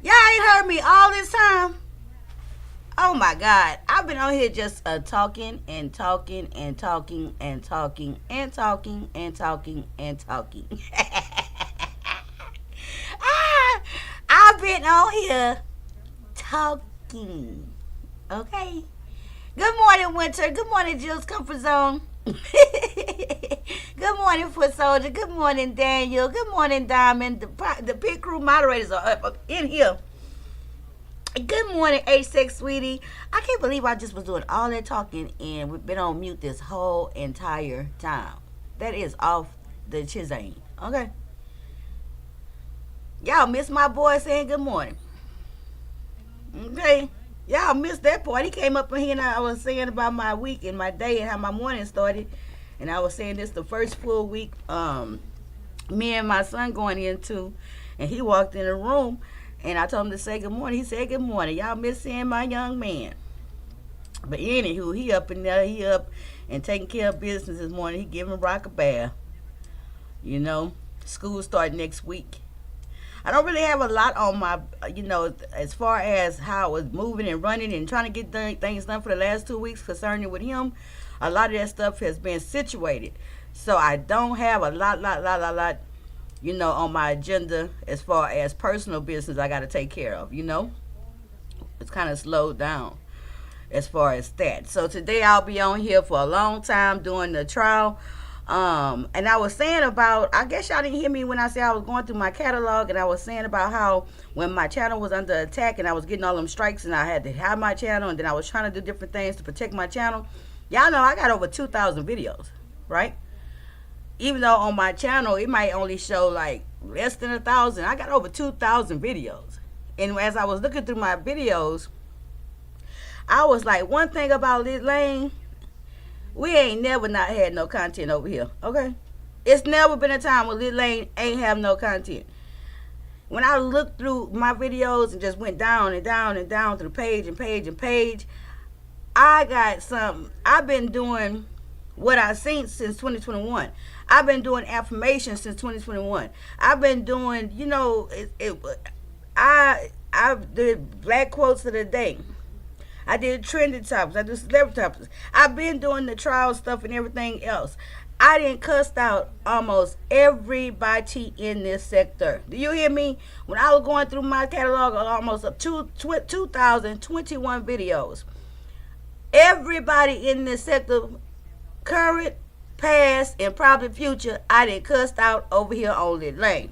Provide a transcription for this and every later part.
Y'all ain't heard me all this time. Oh my God. I've been on here just talking and talking and talking and talking and talking and talking and talking. Ah, I've been on here talking. Okay. Good morning, Winter. Good morning, Jill's Comfort Zone. Good morning, Foot Soldier. Good morning, Daniel. Good morning, Diamond. The pit crew moderators are up in here. Good morning, H6 sweetie. I can't believe I just was doing all that talking and we've been on mute this whole entire time. That is off the chisane. Okay. Y'all missed my boy saying good morning. Okay. Y'all missed that part. He came up in here and I was saying about my week and my day and how my morning started. And I was saying this the first full week me and my son going into. And he walked in the room and I told him to say good morning. He said good morning. Y'all miss seeing my young man. But anywho, he up in there. He up and taking care of business this morning. He giving Rock a bath. You know, school start next week. I don't really have a lot on my, as far as how I was moving and running and trying to get things done for the last 2 weeks concerning with him. A lot of that stuff has been situated. So I don't have a lot, on my agenda as far as personal business I got to take care of, It's kind of slowed down as far as that. So today I'll be on here for a long time doing the trial. And I was saying about, I guess y'all didn't hear me when I said I was going through my catalog, and I was saying about how when my channel was under attack and I was getting all them strikes and I had to hide my channel and then I was trying to do different things to protect my channel. Y'all know I got over 2,000 videos, right? Even though on my channel it might only show like less than 1,000, I got over 2,000 videos. And as I was looking through my videos, I was like, one thing about Lit Lane, we ain't never not had no content over here, okay? It's never been a time when Lit Lane ain't have no content. When I looked through my videos and just went down and down and down through page and page and page, I got something. I've been doing what I've seen since 2021. I've been doing affirmations since 2021. I've been doing, I did black quotes of the day. I did trending topics. I did celebrity topics. I've been doing the trial stuff and everything else. I didn't cuss out almost everybody in this sector. Do you hear me? When I was going through my catalog of almost 2,021 videos, everybody in this sector, current, past, and probably future, I didn't cuss out over here on Lit Lane.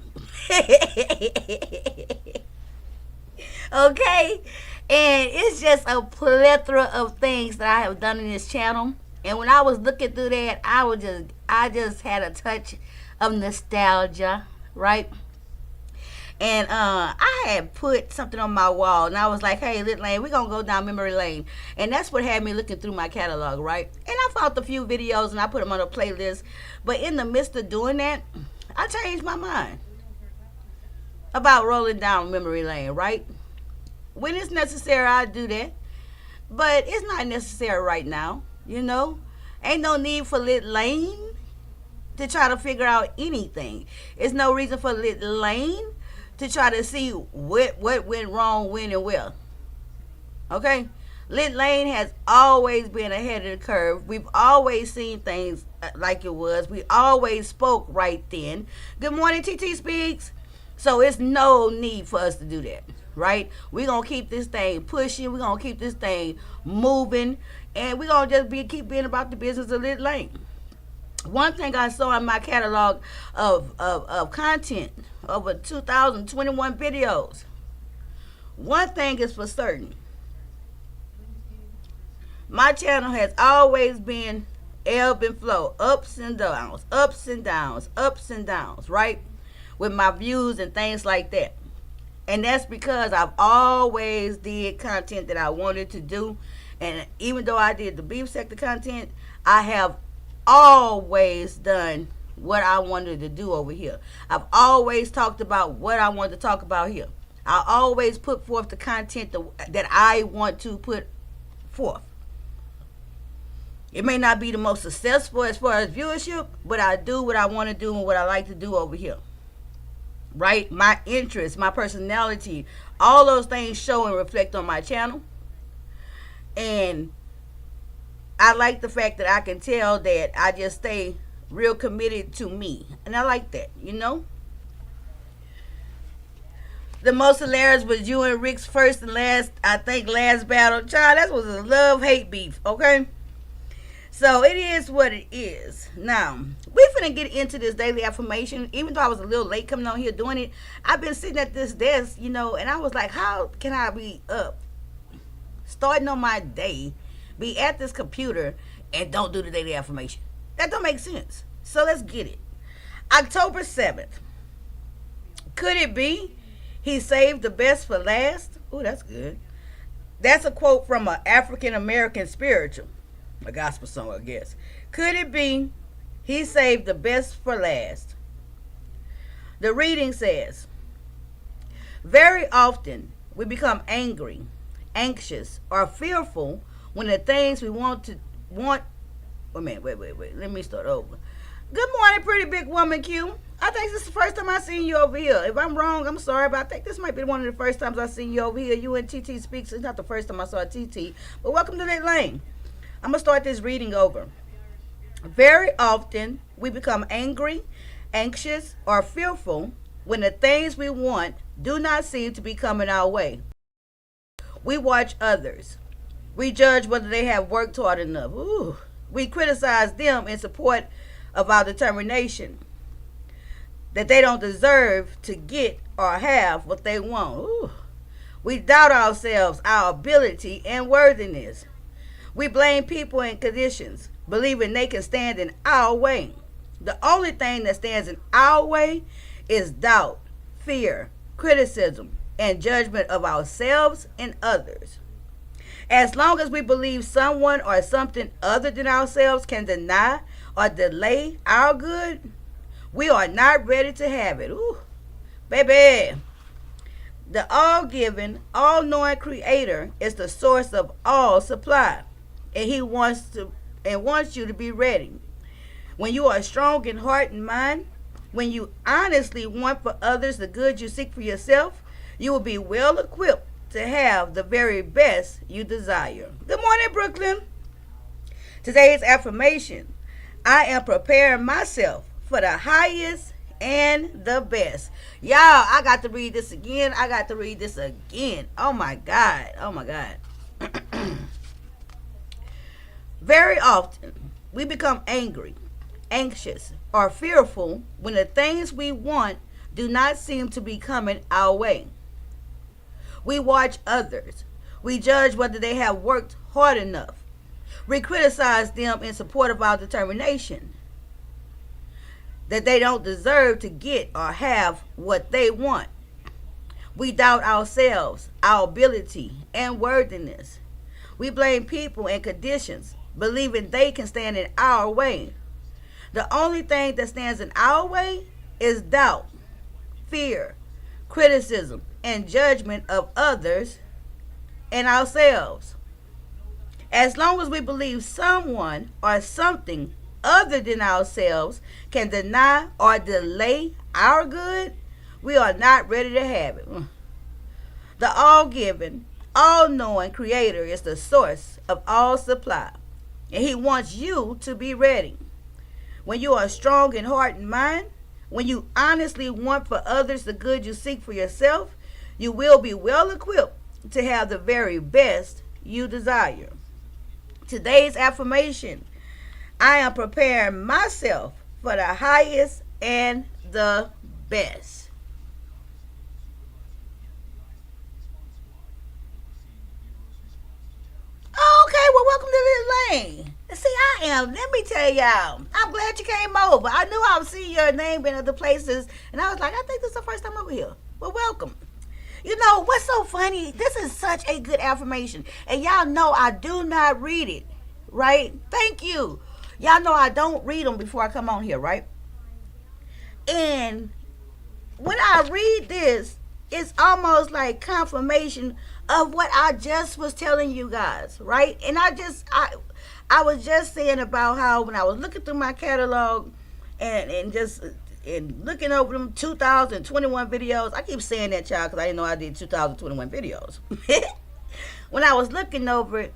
Okay? And it's just a plethora of things that I have done in this channel. And when I was looking through that, I just had a touch of nostalgia, right? And I had put something on my wall, and I was like, hey, Lit Lane, we're going to go down memory lane. And that's what had me looking through my catalog, right? And I found a few videos, and I put them on a playlist. But in the midst of doing that, I changed my mind about rolling down memory lane, right? When it's necessary, I do that. But it's not necessary right now, Ain't no need for Lit Lane to try to figure out anything. It's no reason for Lit Lane to try to see what went wrong, when, and where. Okay? Lit Lane has always been ahead of the curve. We've always seen things like it was. We always spoke right then. Good morning, TT Speaks. So it's no need for us to do that. Right? We're going to keep this thing pushing. We're going to keep this thing moving. And we're going to just keep being about the business of Lit Lane. One thing I saw in my catalog of content, over 2,021 videos. One thing is for certain. My channel has always been ebb and flow. Ups and downs. Ups and downs. Ups and downs. Right? With my views and things like that. And that's because I've always did content that I wanted to do. And even though I did the beef sector content, I have always done what I wanted to do over here. I've always talked about what I wanted to talk about here. I always put forth the content that I want to put forth. It may not be the most successful as far as viewership, but I do what I want to do and what I like to do over here. right? My interests, my personality, all those things show and reflect on my channel. And I like the fact that I can tell that I just stay real committed to me. And I like that, you know? The most hilarious was you and Rick's first and last, I think, last battle. Child, that was a love-hate beef, okay? So it is what it is. Now, we finna get into this daily affirmation. Even though I was a little late coming on here doing it, I've been sitting at this desk, you know, and I was like, how can I be up, starting on my day, be at this computer, and don't do the daily affirmation? That don't make sense. So let's get it. October 7th. Could it be he saved the best for last? Oh, that's good. That's a quote from an African American spiritual. A gospel song, I guess. Could it be he saved the best for last? The reading says, very often we become angry, anxious, or fearful when the things we want. Wait a minute, wait. Let me start over. Good morning, pretty big woman Q. I think this is the first time I seen you over here. If I'm wrong, I'm sorry, but I think this might be one of the first times I seen you over here. You and TT Speaks. It's not the first time I saw TT, but welcome to that lane. I'm going to start this reading over. Very often, we become angry, anxious, or fearful when the things we want do not seem to be coming our way. We watch others. We judge whether they have worked hard enough. Ooh. We criticize them in support of our determination that they don't deserve to get or have what they want. Ooh. We doubt ourselves, our ability, and worthiness. We blame people and conditions, believing they can stand in our way. The only thing that stands in our way is doubt, fear, criticism, and judgment of ourselves and others. As long as we believe someone or something other than ourselves can deny or delay our good, we are not ready to have it. Ooh, baby. The all-giving, all-knowing Creator is the source of all supply. And he wants you to be ready. When you are strong in heart and mind, when you honestly want for others the good you seek for yourself, you will be well equipped to have the very best you desire. Good morning, Brooklyn. Today's affirmation: I am preparing myself for the highest and the best. Y'all, I got to read this again. Oh my God. Very often, we become angry, anxious, or fearful when the things we want do not seem to be coming our way. We watch others. We judge whether they have worked hard enough. We criticize them in support of our determination that they don't deserve to get or have what they want. We doubt ourselves, our ability, and worthiness. We blame people and conditions, believing they can stand in our way. The only thing that stands in our way is doubt, fear, criticism, and judgment of others and ourselves. As long as we believe someone or something other than ourselves can deny or delay our good, we are not ready to have it. The all-giving, all-knowing Creator is the source of all supply. And he wants you to be ready. When you are strong in heart and mind, when you honestly want for others the good you seek for yourself, you will be well equipped to have the very best you desire. Today's affirmation: I am preparing myself for the highest and the best. Okay, well, welcome to this lane. See, let me tell y'all, I'm glad you came over. I knew I would see your name in other places, and I was like, I think this is the first time over here. Well, welcome. You know, what's so funny? This is such a good affirmation, and y'all know I do not read it, right? Thank you. Y'all know I don't read them before I come on here, right? And when I read this, it's almost like confirmation of what I just was telling you guys, right? And I was just saying about how when I was looking through my catalog and just and looking over them 2021 videos. I keep saying that, child, because I didn't know I did 2021 videos. When I was looking over it,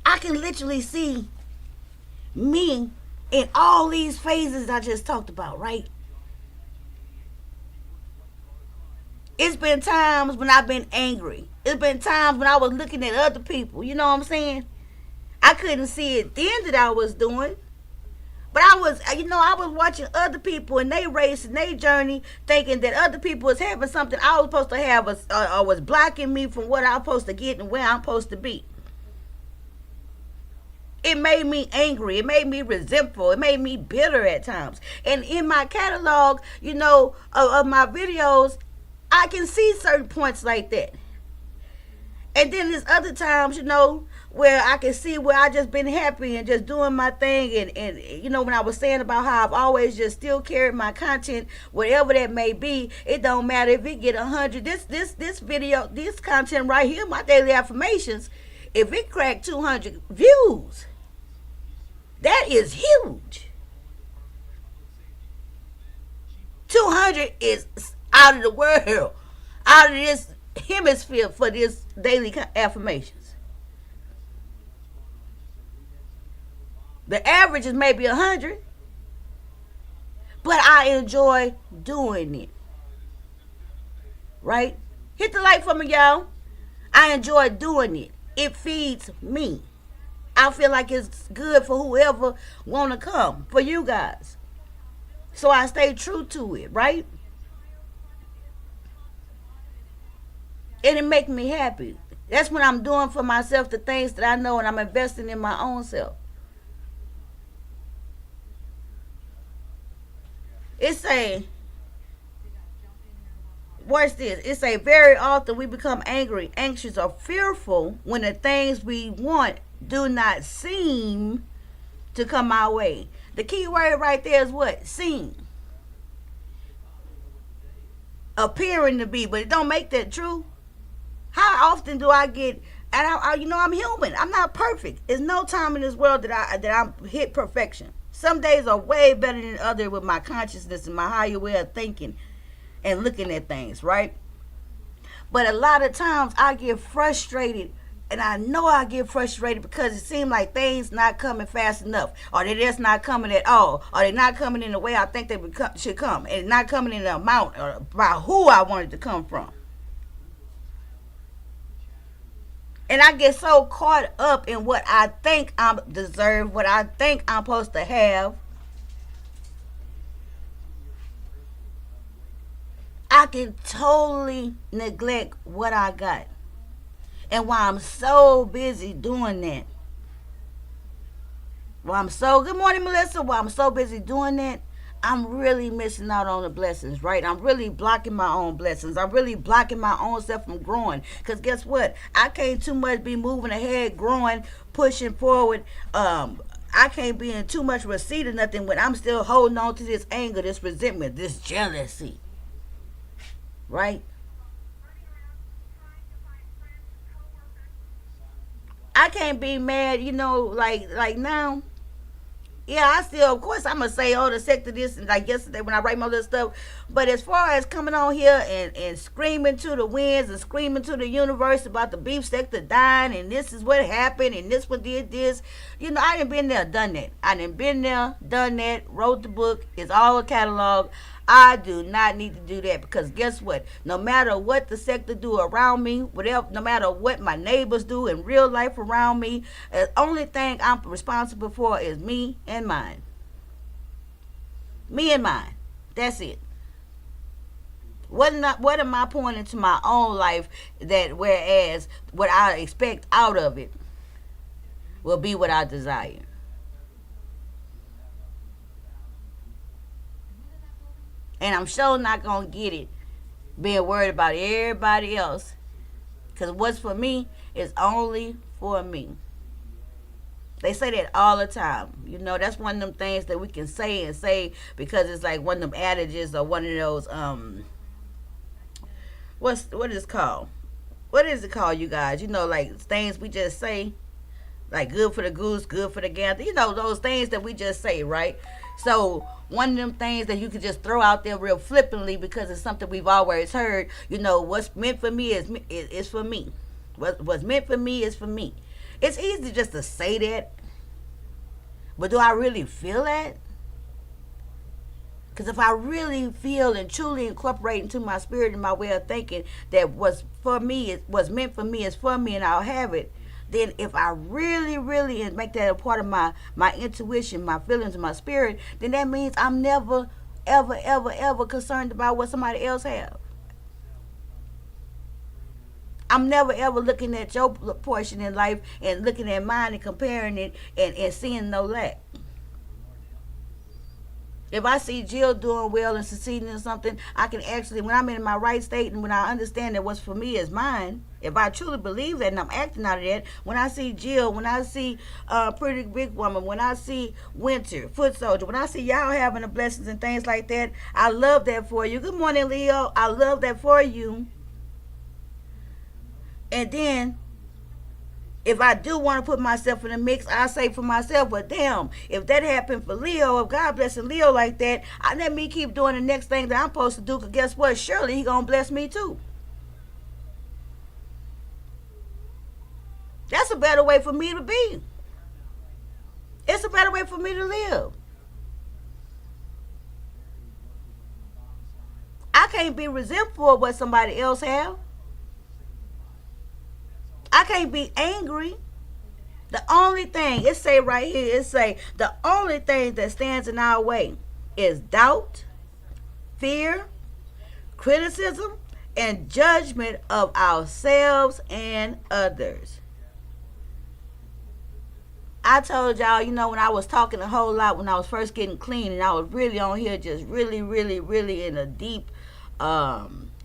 I can literally see me in all these phases I just talked about, right? It's been times when I've been angry. It's been times when I was looking at other people. You know what I'm saying? I couldn't see it then that I was doing. But I was watching other people and they race and they journey, thinking that other people was having something I was supposed to have, or was blocking me from what I'm supposed to get and where I'm supposed to be. It made me angry. It made me resentful. It made me bitter at times. And in my catalog, of my videos, I can see certain points like that. And then there's other times, where I can see where I just been happy and just doing my thing. And when I was saying about how I've always just still carried my content, whatever that may be, it don't matter if it get 100. This video, this content right here, my daily affirmations, if it cracked 200 views, that is huge. 200 is out of the world, out of this hemisphere for this daily affirmations. The average is maybe 100, but I enjoy doing it. Right? Hit the like for me, y'all. I enjoy doing it. It feeds me. I feel like it's good for whoever want to come, for you guys. So I stay true to it, right? And it makes me happy. That's when I'm doing for myself the things that I know, and I'm investing in my own self. Watch this. It's a very often we become angry, anxious, or fearful when the things we want do not seem to come our way. The key word right there is what? Seem. Appearing to be, but it don't make that true. How often do I get, and I'm human. I'm not perfect. There's no time in this world that I hit perfection. Some days are way better than others with my consciousness and my higher way of thinking and looking at things, right? But a lot of times I get frustrated, and I know I get frustrated because it seems like things not coming fast enough, or they're just not coming at all, or they're not coming in the way I think they should come, and not coming in the amount or by who I want it to come from. And I get so caught up in what I think I deserve, what I think I'm supposed to have, I can totally neglect what I got. And while I'm so busy doing that, good morning, Melissa, while I'm so busy doing that, I'm really missing out on the blessings, right? I'm really blocking my own blessings. I'm really blocking my own self from growing. Because guess what? I can't too much be moving ahead, growing, pushing forward. I can't be in too much receipt of nothing when I'm still holding on to this anger, this resentment, this jealousy. Right? I can't be mad, like now. Yeah, I still, of course, I'm going to say, the sector this, and like yesterday when I write my little stuff. But as far as coming on here and screaming to the winds and screaming to the universe about the beef sector dying, and this is what happened, and this one did this, I done been there, done that. I done been there, done that, wrote the book. It's all a catalog. I do not need to do that, because guess what? No matter what the sector do around me, whatever, no matter what my neighbors do in real life around me, the only thing I'm responsible for is me and mine. Me and mine. That's it. What am I pointing to my own life that whereas what I expect out of it will be what I desire? And I'm sure not going to get it being worried about everybody else. Because what's for me is only for me. They say that all the time. That's one of them things that we can say because it's like one of them adages or one of those, what is it called? What is it called, you guys? Like things we just say. Like good for the goose, good for the gander. You know, those things that we just say, right? So one of them things that you could just throw out there real flippantly because it's something we've always heard. You know, what's meant for me is for me. What's meant for me is for me. It's easy just to say that, but do I really feel that? Because if I really feel and truly incorporate into my spirit and my way of thinking that what's for me, what's meant for me is for me and I'll have it, then if I really, really make that a part of my intuition, my feelings, and my spirit, then that means I'm never, ever, ever, ever concerned about what somebody else has. I'm never ever looking at your portion in life and looking at mine and comparing it and seeing no lack. If I see Jill doing well and succeeding in something, I can actually, when I'm in my right state and when I understand that what's for me is mine, if I truly believe that and I'm acting out of that, when I see Jill, when I see Pretty Big Woman, when I see Winter, Foot Soldier, when I see y'all having the blessings and things like that, I love that for you. Good morning, Leo. I love that for you. And then if I do want to put myself in the mix, I say for myself, but damn, if that happened for Leo, if God blessing Leo like that, I let me keep doing the next thing that I'm supposed to do, because guess what? Surely he going to bless me too. That's a better way for me to be. It's a better way for me to live. I can't be resentful of what somebody else have. I can't be angry. The only thing, it say right here, it say the only thing that stands in our way is doubt, fear, criticism, and judgment of ourselves and others. I told y'all, you know, when I was talking a whole lot when I was first getting clean, and I was really on here just really, really, really in a deep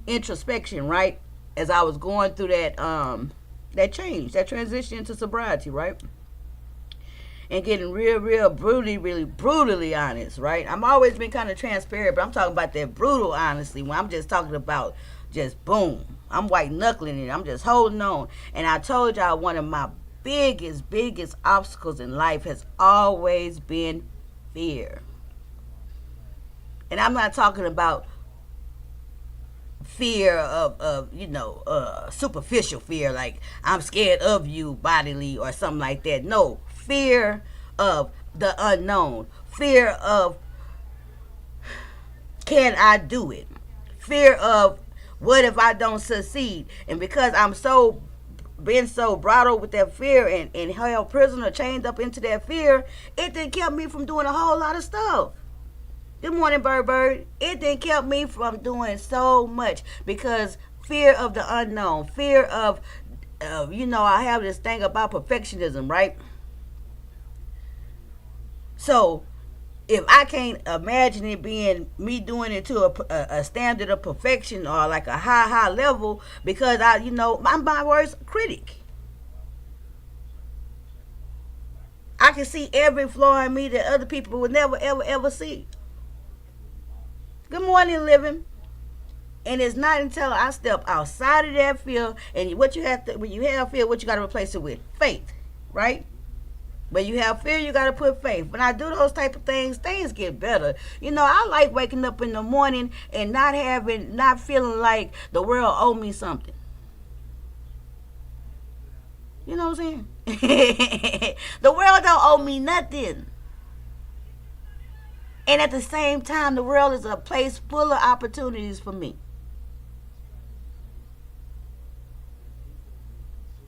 introspection, right? As I was going through that change, that transition into sobriety, right? And getting real brutally honest, right? I'm always been kind of transparent, but I'm talking about that brutal honesty when I'm just talking about just boom. I'm white knuckling it. I'm just holding on. And I told y'all one of my biggest obstacles in life has always been fear. And I'm not talking about fear of superficial fear, like I'm scared of you bodily or something like that. No, fear of the unknown. Fear of, can I do it? Fear of, what if I don't succeed? And because I'm been so brought up with that fear and held prisoner, chained up into that fear, it then kept me from doing a whole lot of stuff. Good morning, Bird. It then kept me from doing so much because fear of the unknown, fear of I have this thing about perfectionism, right? So if I can't imagine it being me doing it to a standard of perfection or like a high level, because I'm my worst critic. I can see every flaw in me that other people would never ever see. Good morning, living. And it's not until I step outside of that fear, and when you have fear, what you got to replace it with? Faith, right? When you have fear, you got to put faith. When I do those type of things get better. I like waking up in the morning and not feeling like the world owe me something. You know what I'm saying? The world don't owe me nothing. And at the same time, the world is a place full of opportunities for me.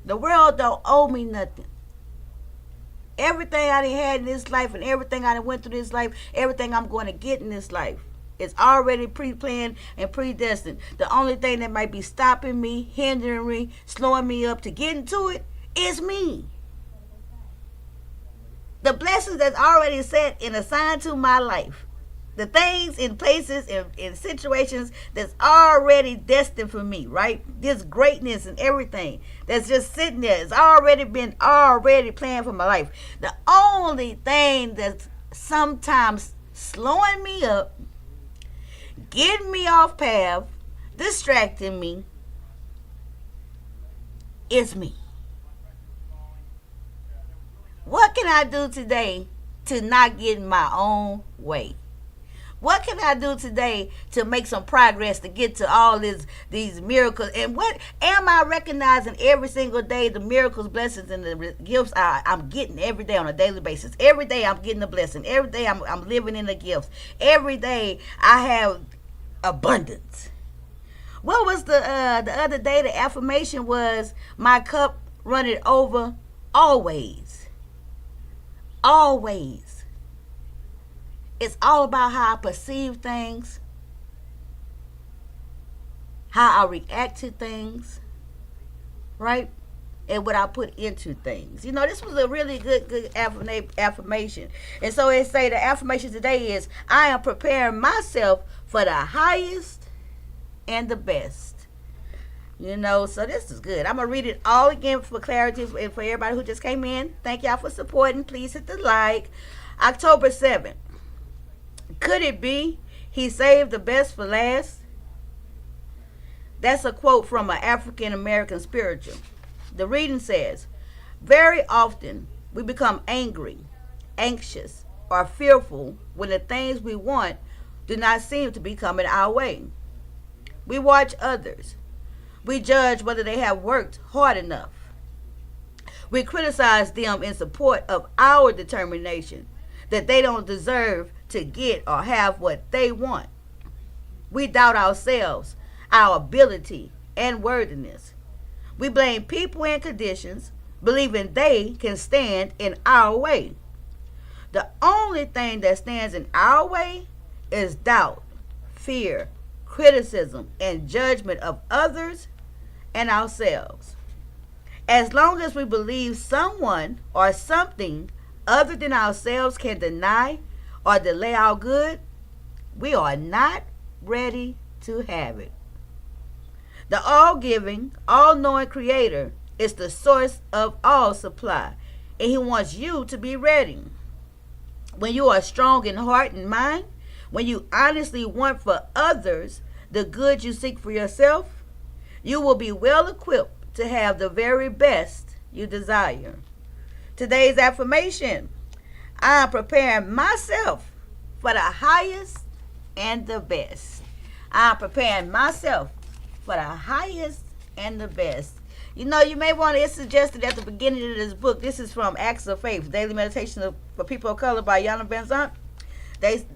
The world don't owe me nothing. Everything I done had in this life and everything I done went through this life, everything I'm going to get in this life, is already pre-planned and predestined. The only thing that might be stopping me, hindering me, slowing me up to get into it is me. The blessings that's already set and assigned to my life. The things in places in situations that's already destined for me, right? This greatness and everything that's just sitting there. It's already planned for my life. The only thing that's sometimes slowing me up, getting me off path, distracting me, is me. What can I do today to not get in my own way? What can I do today to make some progress to get to all these miracles? And what am I recognizing every single day? The miracles, blessings, and the gifts I'm getting every day on a daily basis. Every day I'm getting a blessing. Every day I'm living in the gifts. Every day I have abundance. What was the other day? The affirmation was, my cup runneth over always. Always. It's all about how I perceive things, how I react to things, right? And what I put into things. You know, this was a really good affirmation. And so it say the affirmation today is, I am preparing myself for the highest and the best. You know, so this is good. I'm going to read it all again for clarity and for everybody who just came in. Thank y'all for supporting. Please hit the like. October 7th. Could it be he saved the best for last? That's a quote from an African American spiritual. The reading says, very often we become angry, anxious, or fearful when the things we want do not seem to be coming our way. We watch others. We judge whether they have worked hard enough. We criticize them in support of our determination that they don't deserve to get or have what they want. We doubt ourselves, our ability, and worthiness. We blame people and conditions, believing they can stand in our way. The only thing that stands in our way is doubt, fear, criticism, and judgment of others and ourselves. As long as we believe someone or something other than ourselves can deny or delay our good, we are not ready to have it. The all-giving, all-knowing Creator is the source of all supply, and He wants you to be ready. When you are strong in heart and mind, when you honestly want for others the good you seek for yourself, you will be well equipped to have the very best you desire. Today's affirmation, I am preparing myself for the highest and the best. I am preparing myself for the highest and the best. You know, you may want to, it's suggested at the beginning of this book, this is from Acts of Faith, Daily Meditation for People of Color by Yana Van Zant.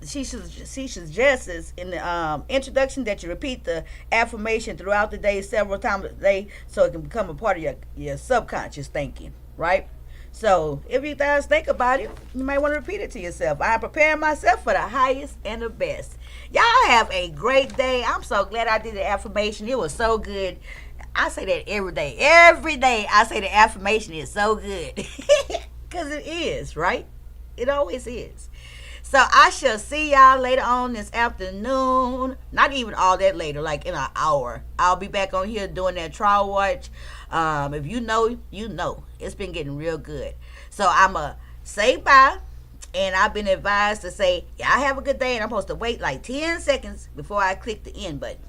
She suggests in the introduction that you repeat the affirmation throughout the day several times a day so it can become a part of your subconscious thinking, right? So if you guys think about it, you might want to repeat it to yourself. I'm preparing myself for the highest and the best. Y'all have a great day. I'm so glad I did the affirmation. It was so good. I say that every day. Every day I say the affirmation is so good. Because it is, right? It always is. So I shall see y'all later on this afternoon. Not even all that later, like in an hour. I'll be back on here doing that trial watch. If you know, you know. It's been getting real good. So I'm going to say bye. And I've been advised to say, y'all have a good day. And I'm supposed to wait like 10 seconds before I click the end button.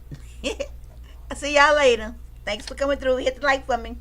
I'll see y'all later. Thanks for coming through. Hit the like for me.